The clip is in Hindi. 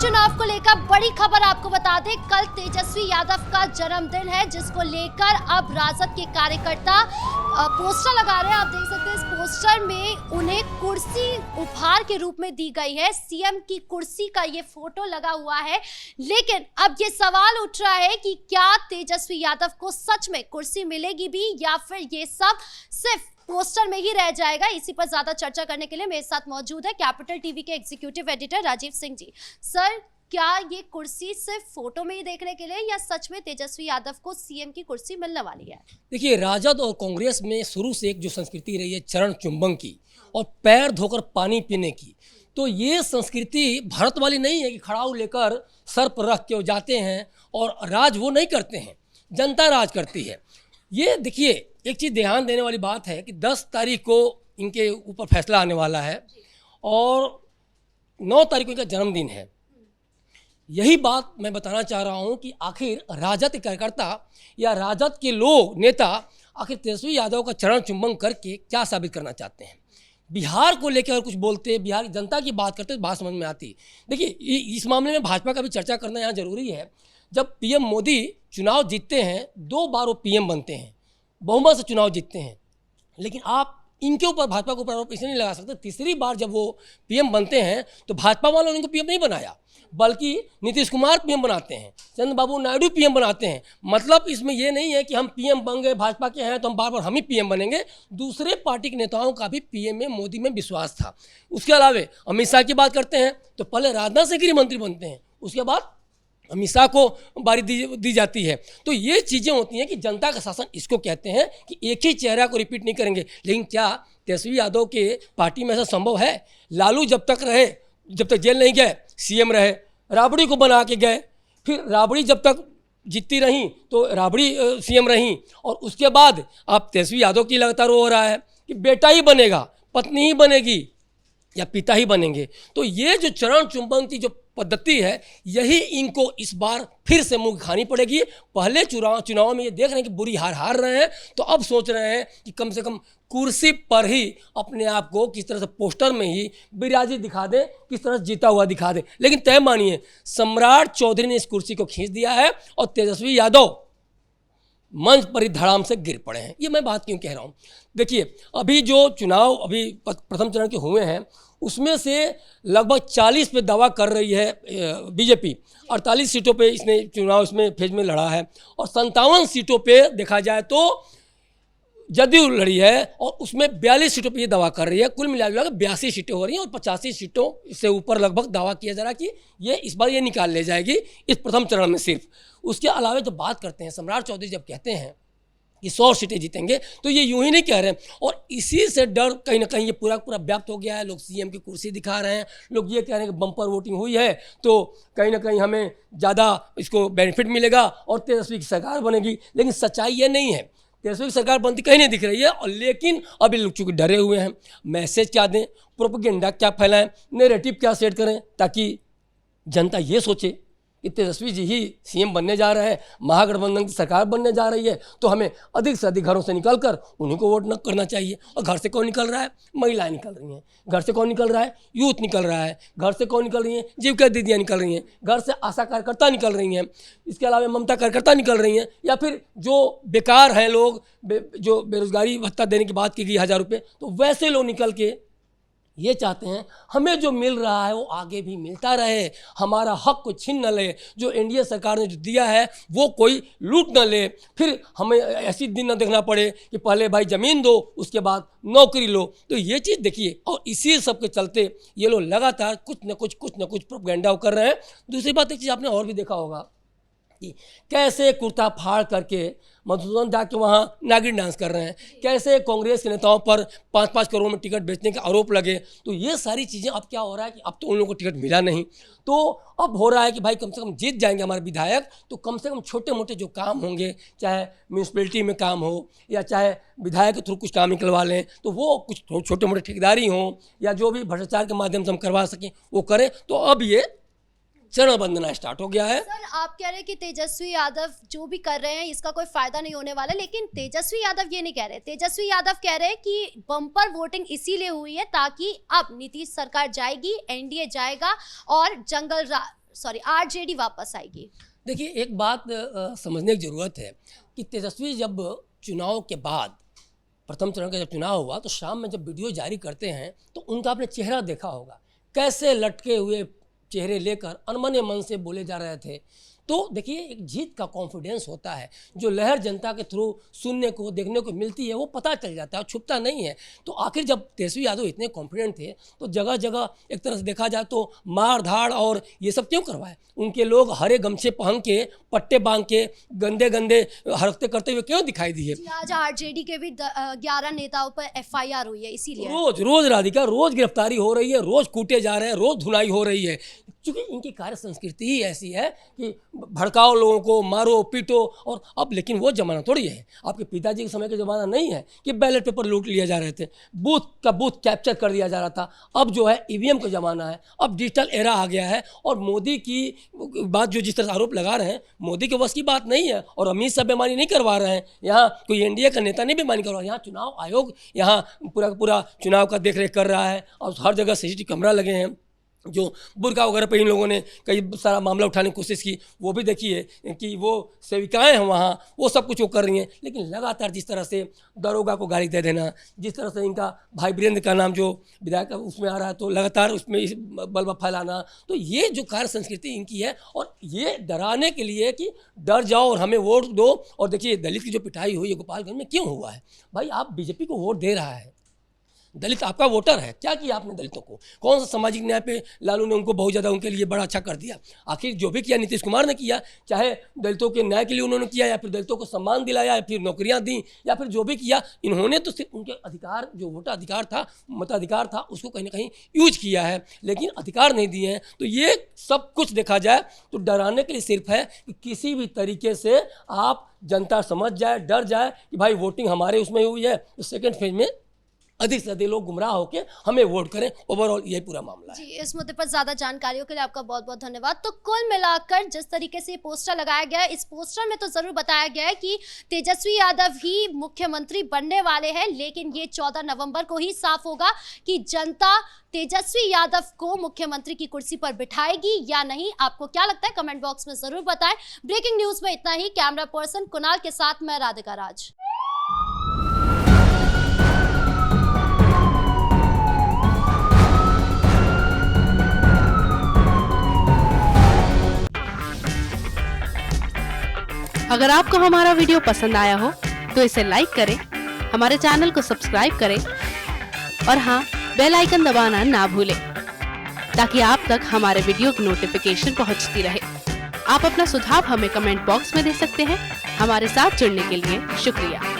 चुनाव को लेकर बड़ी खबर आपको बता दें, कल तेजस्वी यादव का जन्मदिन है, जिसको लेकर अब राजद के कार्यकर्ता पोस्टर लगा रहे हैं। आप देख सकते हैं इस पोस्टर में उन्हें कुर्सी उपहार के रूप में दी गई है। सीएम की कुर्सी का ये फोटो लगा हुआ है, लेकिन अब ये सवाल उठ रहा है कि क्या तेजस्वी यादव को सच में कुर्सी मिलेगी भी या फिर ये सब सिर्फ पोस्टर में ही रह जाएगा। इसी पर ज्यादा चर्चा करने के लिए मेरे साथ मौजूद है कैपिटल टीवी के executive editor Rajiv Singh ji. Sir, क्या ये कुर्सी सिर्फ फोटो में ही देखने के लिए या सच में तेजस्वी यादव को सीएम की कुर्सी मिलने वाली है? देखिए, राजद और कांग्रेस में शुरू से एक जो संस्कृति रही है चरण चुंबन की और पैर धोकर पानी पीने की, तो ये संस्कृति भारत वाली नहीं है कि खड़ाऊ लेकर सर पर रख के जाते हैं और राज वो नहीं करते हैं, जनता राज करती है। ये देखिए, एक चीज़ ध्यान देने वाली बात है कि 10 तारीख को इनके ऊपर फैसला आने वाला है और 9 तारीख को इनका जन्मदिन है। यही बात मैं बताना चाह रहा हूँ कि आखिर राजद के कार्यकर्ता या राजद के लोग नेता आखिर तेजस्वी यादव का चरण चुंबन करके क्या साबित करना चाहते हैं। बिहार को लेकर कुछ बोलते, बिहार की जनता की बात करते तो बात समझ में आती। देखिए, इस मामले में भाजपा का भी चर्चा करना यहाँ जरूरी है। जब पीएम मोदी चुनाव जीतते हैं, 2 बार वो पीएम बनते हैं, बहुमत से चुनाव जीतते हैं, लेकिन आप इनके ऊपर भाजपा के ऊपर आरोप इसलिए नहीं लगा सकते। तीसरी बार जब वो पीएम बनते हैं तो भाजपा वालों ने इनको पीएम नहीं बनाया, बल्कि नीतीश कुमार पीएम बनाते हैं, चंद्रबाबू नायडू पीएम बनाते हैं। मतलब इसमें ये नहीं है कि हम पीएम बन गए, भाजपा के हैं तो हम बार बार हम ही पीएम बनेंगे। दूसरे पार्टी के नेताओं का भी पीएम में मोदी में विश्वास था। उसके अलावा अमित शाह की बात करते हैं तो पहले राजनाथ सिंह गृह मंत्री बनते हैं, उसके बाद अमित शाह को बारी दी जाती है। तो ये चीज़ें होती हैं कि जनता का शासन इसको कहते हैं कि एक ही चेहरा को रिपीट नहीं करेंगे। लेकिन क्या तेजस्वी यादव के पार्टी में ऐसा संभव है? लालू जब तक रहे, जब तक जेल नहीं गए, सीएम रहे, राबड़ी को बना के गए, फिर राबड़ी जब तक जीतती रहीं तो राबड़ी सीएम रहीं, और उसके बाद अब तेजस्वी यादव की लगातार हो रहा है कि बेटा ही बनेगा, पत्नी ही बनेगी या पिता ही बनेंगे। तो ये जो चरण चुंबन की जो पद्धति है, यही इनको इस बार फिर से मुंह खानी पड़ेगी। पहले चुनाव में ये देख रहे हैं कि बुरी हार रहे हैं, तो अब सोच रहे हैं कि कम से कम कुर्सी पर ही अपने आप को किस तरह से पोस्टर में ही बिराजी दिखा दें, किस तरह से जीता हुआ दिखा दें। लेकिन तय मानिए, सम्राट चौधरी ने इस कुर्सी को खींच दिया है और तेजस्वी यादव मंच पर ही धड़ाम से गिर पड़े हैं। ये मैं बात क्यों कह रहा हूँ? देखिए, अभी जो चुनाव अभी प्रथम चरण के हुए हैं, उसमें से लगभग 40 पे दावा कर रही है बीजेपी, 48 सीटों पे इसने चुनाव इसमें फेज में लड़ा है, और 57 सीटों पे देखा जाए तो जदयू लड़ी है और उसमें 42 सीटों पे ये दावा कर रही है। कुल मिलाकर 82 सीटें हो रही हैं और 85 सीटों से ऊपर लगभग दावा किया जा रहा है कि ये इस बार ये निकाल ले जाएगी इस प्रथम चरण में सिर्फ। उसके अलावा जब बात करते हैं, सम्राट चौधरी जब कहते हैं कि 100 सीटें जीतेंगे, तो ये यूं ही नहीं कह रहे हैं, और इसी से डर कहीं ना कहीं ये पूरा व्याप्त हो गया है। लोग सीएम की कुर्सी दिखा रहे हैं, लोग ये कह रहे हैं कि बम्पर वोटिंग हुई है तो कहीं ना कहीं हमें ज़्यादा इसको बेनिफिट मिलेगा और तेजस्वी की सरकार बनेगी। लेकिन सच्चाई ये नहीं है, तेजस्वी की सरकार बनती कहीं नहीं दिख रही है। और लेकिन अभी लोग चूँकि डरे हुए हैं, मैसेज क्या दें, प्रोपेगेंडा क्या फैलाएं, नैरेटिव क्या सेट करें, ताकि जनता ये सोचे कि तेजस्वी जी ही सीएम बनने जा रहे हैं, महागठबंधन की सरकार बनने जा रही है, तो हमें अधिक से अधिक घरों से निकलकर उन्हीं को वोट न करना चाहिए। और घर से कौन निकल रहा है? महिलाएं निकल रही हैं। घर से कौन निकल रहा है? यूथ निकल रहा है। घर से कौन निकल रही हैं? जीविका दीदियाँ निकल रही हैं। घर से आशा कार्यकर्ता निकल रही हैं। इसके अलावा ममता कार्यकर्ता निकल रही हैं, या फिर जो बेकार हैं लोग, जो बेरोजगारी भत्ता देने की बात की गई 1000 रुपये, तो वैसे लोग निकल के ये चाहते हैं हमें जो मिल रहा है वो आगे भी मिलता रहे, हमारा हक कोई छीन न ले, जो एनडीए सरकार ने जो दिया है वो कोई लूट न ले, फिर हमें ऐसी दिन न देखना पड़े कि पहले भाई ज़मीन दो उसके बाद नौकरी लो। तो ये चीज़ देखिए, और इसी सब के चलते ये लोग लगातार कुछ न कुछ प्रोपेगेंडा कर रहे हैं। दूसरी बात, एक चीज़ आपने और भी देखा होगा कि कैसे कुर्ता फाड़ करके मधुसूदन जाके वहाँ नागिन डांस कर रहे हैं, कैसे कांग्रेस के नेताओं पर 5-5 करोड़ में टिकट बेचने के आरोप लगे। तो ये सारी चीज़ें अब क्या हो रहा है कि अब तो उन लोगों को टिकट मिला नहीं, तो अब हो रहा है कि भाई कम से कम जीत जाएंगे हमारे विधायक, तो कम से कम छोटे मोटे जो काम होंगे, चाहे म्यूनसिपैलिटी में काम हो या चाहे विधायक के थ्रू कुछ काम निकलवा लें, तो वो कुछ छोटे मोटे ठेकेदारी हों या जो भी भ्रष्टाचार के माध्यम से हम करवा सकें वो करें। तो अब ये चरण बंदना स्टार्ट हो गया है। सर, आप कह रहे हैं कि तेजस्वी यादव जो भी कर रहे हैं इसका कोई फायदा नहीं होने वाला, लेकिन तेजस्वी यादव ये नहीं कह रहे। तेजस्वी यादव कह रहे हैं कि बम्पर वोटिंग इसीलिए हुई है ताकि अब नीतीश सरकार जाएगी, एनडीए जाएगा और जंगल आरजेडी वापस आएगी? देखिए, एक बात समझने की ज़रूरत है कि तेजस्वी जब चुनाव के बाद, प्रथम चरण का जब चुनाव हुआ, तो शाम में जब वीडियो जारी करते हैं तो उनका आपने चेहरा देखा होगा, कैसे लटके हुए चेहरे लेकर अनमने मन से बोले जा रहे थे। तो देखिए, एक जीत का कॉन्फिडेंस होता है, जो लहर जनता के थ्रू सुनने को देखने को मिलती है, वो पता चल जाता है और छुपता नहीं है। तो आखिर जब तेजस्वी यादव इतने कॉन्फिडेंट थे तो जगह जगह एक तरह से देखा जाए तो मार धाड़ और ये सब क्यों करवाए? उनके लोग हरे गमछे पहन के, पट्टे बांध के, गंदे गंदे हरकतें करते हुए क्यों दिखाई दिए? आज आरजेडी के भी 11 नेताओं पर एफआईआर हुई है, इसीलिए रोज रोज राधिका, रोज गिरफ्तारी हो रही है, रोज कूटे जा रहे हैं, रोज धुनाई हो रही है, क्योंकि इनकी कार्य संस्कृति ही ऐसी है कि भड़काओ लोगों को, मारो पीटो। और अब लेकिन वो जमाना थोड़ी है, आपके पिताजी के समय का ज़माना नहीं है कि बैलेट पेपर लूट लिए जा रहे थे, बूथ कैप्चर कर दिया जा रहा था। अब जो है ईवीएम का ज़माना है, अब डिजिटल एरा आ गया है। और मोदी की बात जो जिस तरह आरोप लगा रहे हैं, मोदी के बस की बात नहीं है, और अमित शाह बेईमानी नहीं करवा रहे हैं, यहाँ कोई एनडीए का नेता नहीं बेईमानी करवा रहा है, यहाँ चुनाव आयोग यहाँ पूरा चुनाव का देख रेख कर रहा है, और हर जगह सीसीटीवी कैमरा लगे हैं। जो बुर्का वगैरह पे इन लोगों ने कई सारा मामला उठाने की कोशिश की, वो भी देखिए कि वो सेविकाएं हैं वहाँ, वो सब कुछ वो कर रही हैं। लेकिन लगातार जिस तरह से दरोगा को गाली दे देना, जिस तरह से इनका भाई वीरेंद्र का नाम जो विधायक उसमें आ रहा है, तो लगातार उसमें बलवा फैलाना, तो ये जो कार्य संस्कृति इनकी है, और ये डराने के लिए कि डर जाओ और हमें वोट दो। और देखिए, दलित की जो पिटाई हुई है गोपालगंज में, क्यों हुआ है भाई? आप बीजेपी को वोट दे रहा है, दलित आपका वोटर है, क्या किया आपने दलितों को? कौन सा सामाजिक न्याय पे लालू ने उनको बहुत ज़्यादा उनके लिए बड़ा अच्छा कर दिया? आखिर जो भी किया नीतीश कुमार ने किया, चाहे दलितों के न्याय के लिए उन्होंने किया, या फिर दलितों को सम्मान दिलाया, या फिर नौकरियां दी, या फिर जो भी किया, इन्होंने तो सिर्फ उनके अधिकार, जो वोटाधिकार था, मताधिकार था, उसको कहीं ना कहीं यूज किया है, लेकिन अधिकार नहीं दिए हैं। तो ये सब कुछ देखा जाए तो डराने के लिए सिर्फ है कि किसी भी तरीके से आप जनता समझ जाए, डर जाए कि भाई वोटिंग हमारे उसमें हुई है, तो सेकेंड फेज में अधिक से अधिक लोग गुमराह होकर हमें वोट करें। ओवरऑल यही पूरा मामला है। जी, इस मुद्दे पर ज्यादा जानकारियों के लिए आपका बहुत बहुत धन्यवाद। तो कुल मिलाकर जिस तरीके से पोस्टर लगाया गया है, इस पोस्टर में तो जरूर बताया गया है कि तेजस्वी यादव ही मुख्यमंत्री बनने वाले हैं, लेकिन ये 14 नवंबर को ही साफ होगा कि जनता तेजस्वी यादव को मुख्यमंत्री की कुर्सी पर बिठाएगी या नहीं। आपको क्या लगता है, कमेंट बॉक्स में जरूर बताएं। ब्रेकिंग न्यूज में इतना ही। कैमरा पर्सन कुणाल के साथ मैं राधिका राज। अगर आपको हमारा वीडियो पसंद आया हो तो इसे लाइक करें, हमारे चैनल को सब्सक्राइब करें, और हाँ, बेल आइकन दबाना ना भूलें, ताकि आप तक हमारे वीडियो की नोटिफिकेशन पहुंचती रहे। आप अपना सुझाव हमें कमेंट बॉक्स में दे सकते हैं। हमारे साथ जुड़ने के लिए शुक्रिया।